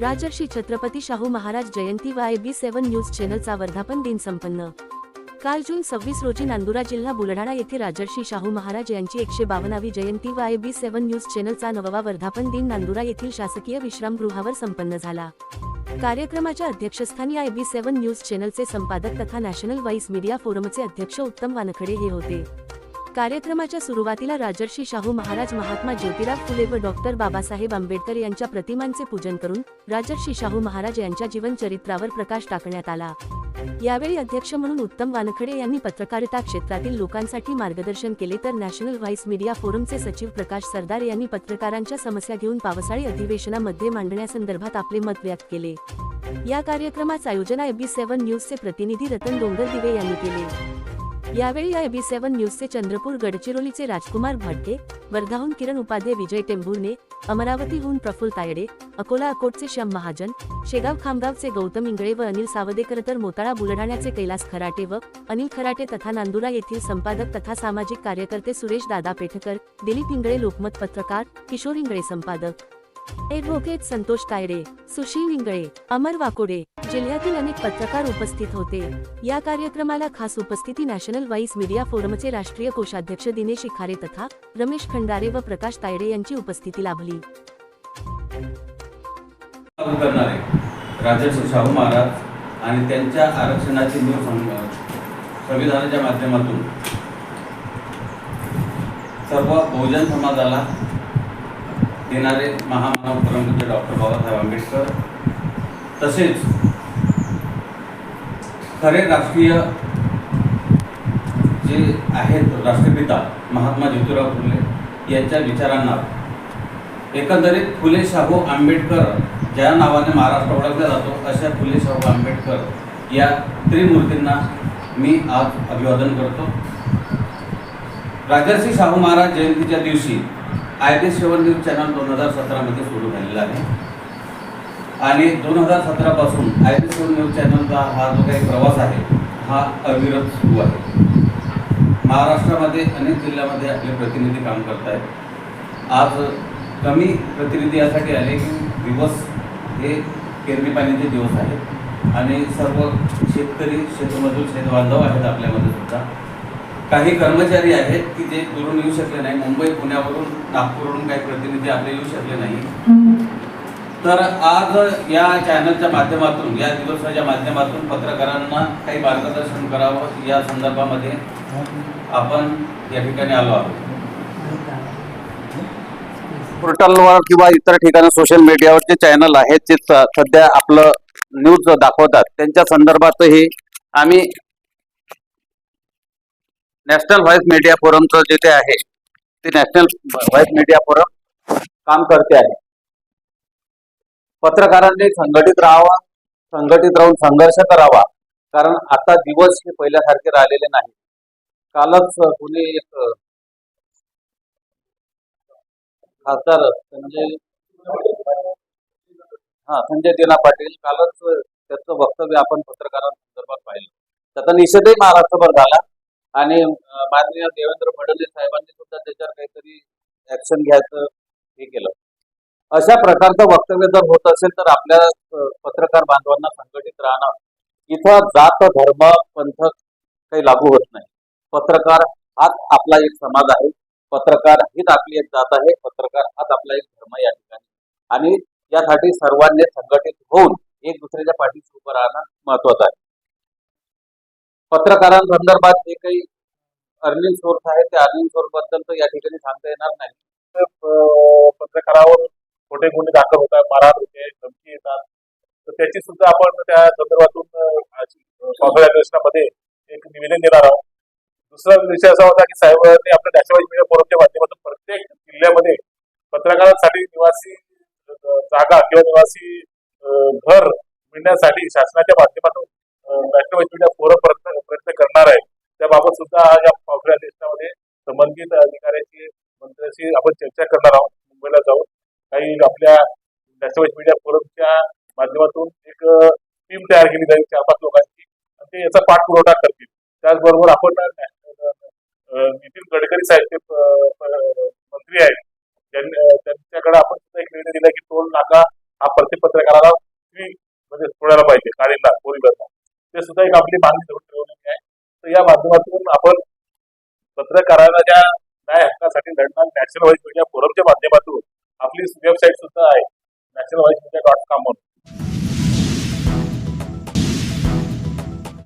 राजर्षी छत्रपती शाहू महाराज जयंती व IB7 news चॅनलचा वर्धापन दिन संपन्न. काल जून 26 रोजी नांदुरा जिल्हा बुलढाणा येथे राजर्षी शाहू महाराज यांची 152वी जयंती व IB7 न्यूज चॅनलचा 9वा वर्धापन दिन नांदुरा येथील शासकीय विश्रामगृहावर संपन्न झाला. कार्यक्रमाच्या अध्यक्षस्थानी IB7 न्यूज चॅनलचे संपादक तथा नॅशनल व्हॉइस मीडिया फोरमचे अध्यक्ष उत्तम वानखडे हे होते. कार्यक्रमाच्या सुरुवातीला राजर्षी शाहू महाराज महात्मा ज्योतिराव फुले व डॉक्टर बाबासाहेब आंबेडकर यांच्या प्रतिमांचे पूजन करून राजर्षी शाहू महाराज यांच्या जीवनचरित्रावर प्रकाश टाकण्यात आला. यावेळी अध्यक्ष म्हणून उत्तम वानखडे यांनी पत्रकारिता क्षेत्रातील लोकांसाठी मार्गदर्शन केले, तर नॅशनल व्हॉइस मीडिया फोरमचे सचिव प्रकाश सरदार यांनी पत्रकारांच्या समस्या घेऊन पावसाळी अधिवेशनामध्ये मांडण्यासंदर्भात आपले मत व्यक्त केले. या कार्यक्रमाचे आयोजन IB7 न्यूजचे प्रतिनिधी रतन डोंगरदिवे यांनी केले. यावेळी IB7 न्यूजचे चंद्रपूर गडचिरोलीचे राजकुमार भटके, वर्धाहून किरण उपाध्ये, विजय टेंभुर्णे, अमरावतीहून प्रफुल्ल तायडे, अकोला अकोटचे श्याम महाजन, शेगाव खामगावचे गौतम इंगळे व अनिल सावदेकर, तर मोताळा बुलढाण्याचे कैलास खराटे व अनिल खराटे तथा नांदुरा येथील संपादक तथा सामाजिक कार्यकर्ते सुरेश दादा पेठकर, दिलीप इंगळे लोकमत पत्रकार, किशोर इंगळे संपादक, ॲडव्होकेट संतोष तायडे, सुशील इंगळे, अमर वाकोडे, जिल्ह्यातील अनेक पत्रकार उपस्थित होते. या कार्यक्रमाला खास उपस्थिती नॅशनल व्हॉइस मीडिया फोरमचे राष्ट्रीय कोषाध्यक्ष दिनेश इखारे तथा रमेश खंडारे व प्रकाश तायडे यांची उपस्थिती लाभली. राजर्षी शाहू महाराज आणि त्यांच्या आरक्षणाची संविधानाच्या माध्यमातून सर्व बहुजन समाजाला देणारे महामानव परमपूज्य डॉक्टर बाबासाहेब आंबेडकर, तसेच खरे राष्ट्रीय जे आहेत राष्ट्रपिता महात्मा ज्योतिराव फुले यांच्या विचारांना एकंदरीत फुले शाहू आंबेडकर ज्या नावाने महाराष्ट्र ओळखला जातो अशा फुले शाहू आंबेडकर या त्रिमूर्तींना मी आज अभिवादन करतो. राजर्षी शाहू महाराज जयंतीच्या दिवशी IB7 न्यूज चॅनल 2017 मध्ये सुरू झालेला आहे आणि 2017 पासून IB7 न्यूज चॅनलचा हा जो काही प्रवास आहे हा अविरत सुरू आहे. महाराष्ट्रामध्ये अनेक जिल्ह्यामध्ये आपले प्रतिनिधी काम करत आहेत. आज कमी प्रतिनिधी यासाठी आले की दिवस हे पेरणी पाण्याचे दिवस आहेत आणि सर्व शेतकरी, शेतमजूर, शेतबांधव आहेत आपल्यामध्ये सुद्धा. काही कर्मचारी आहेत की जे दुरून येऊ शकले नाही, मुंबई, पुण्यावरून, नागपूरवरून काही प्रतिनिधी आपले येऊ शकले नाही. तर आज या चॅनलच्या माध्यमातून, या दिवसाच्या माध्यमातून पत्रकारांना काही मार्गदर्शन करावं या संदर्भामध्ये आपण या ठिकाणी आलो आहोत. पोर्टलवर किंवा इतर ठिकाणी सोशल मीडियावर जे चॅनल आहेत जे सध्या आपलं न्यूज दाखवतात त्यांच्या संदर्भातही आम्ही नॅशनल व्हॉइस मीडिया फोरमचं जिथे आहे ते नॅशनल व्हॉइस मीडिया फोरम काम करते आहे. पत्रकारांनी संघटित राहावं, संघटित राहून संघर्ष करावा, कारण आता दिवस हे पहिल्यासारखे राहिलेले नाही. कालच कुणी एक खासदार संजय दिना पाटील, कालच त्याचं वक्तव्य आपण पत्रकारांसंदर्भात पाहिलं. त्याचा निषेधही महाराष्ट्रभर झाला आणि माननीय देवेंद्र फडणवीस साहेबांनी सुद्धा त्याच्यावर काहीतरी ऍक्शन घ्यायचं हे केलं. अशा प्रकारचं वक्तव्य जर होत असेल तर आपल्या पत्रकार बांधवांना संघटित राहणं, इथं जात, धर्म, पंथ काही लागू होत नाही. पत्रकार हाच आपला एक समाज आहे, पत्रकार हीच आपली एक जात आहे, पत्रकार हाच आपला एक धर्म या ठिकाणी, आणि यासाठी सर्वांनी संघटित होऊन एक दुसऱ्याच्या पाठीशी उभं राहणं महत्वाचं आहे. पत्रकारांसंदर्भात जे काही अर्निंग सोर्स आहे त्या अर्निंग सोर्स बद्दल तर या ठिकाणी सांगता येणार नाही. पत्रकारावर खोटे गुन्हे दाखल होतात, मारहाण होते, धमकी येतात, तर त्याची सुद्धा आपण त्या संदर्भातून पावसाळ्या अधिवेशनामध्ये एक निवेदन देणार आहोत. दुसरा विषय असा होता की साहेबांनी आपल्या नॅशनल मीडिया फोरमच्या माध्यमातून प्रत्येक जिल्ह्यामध्ये पत्रकारांसाठी निवासी जागा किंवा निवासी घर मिळण्यासाठी शासनाच्या माध्यमातून नॅशनल मीडिया फोरम प्रयत्न करणार आहे. त्याबाबत सुद्धा या पावसाळ्या अधिवेशनामध्ये संबंधित अधिकाऱ्यांची, मंत्र्यांशी आपण चर्चा करणार आहोत. मुंबईला जाऊन काही आपल्या नॅशनल मीडिया फोरमच्या माध्यमातून एक टीम तयार केली जाईल 4-5 लोकांची, आणि ते याचा पाठपुरावा करतील. त्याचबरोबर आपण नितीन गडकरी साहेब मंत्री आहेत, त्यांच्याकडे आपण सुद्धा एक निर्णय दिला की टोल नाका हा प्रत्येक पत्रकाराला free म्हणजे सोडायला पाहिजे काढीला पोलिसांना. ते सुद्धा एक आपली मागणी धरून ठेवलेली आहे. तर या माध्यमातून आपण पत्रकारांना ज्या न्याय हक्कासाठी लढणार नॅशनल व्हाईस मीडिया फोरमच्या माध्यमातून आपली वेबसाईट सुद्धा आहे, नॅशनल व्हाईस मीडिया.com म्हणून.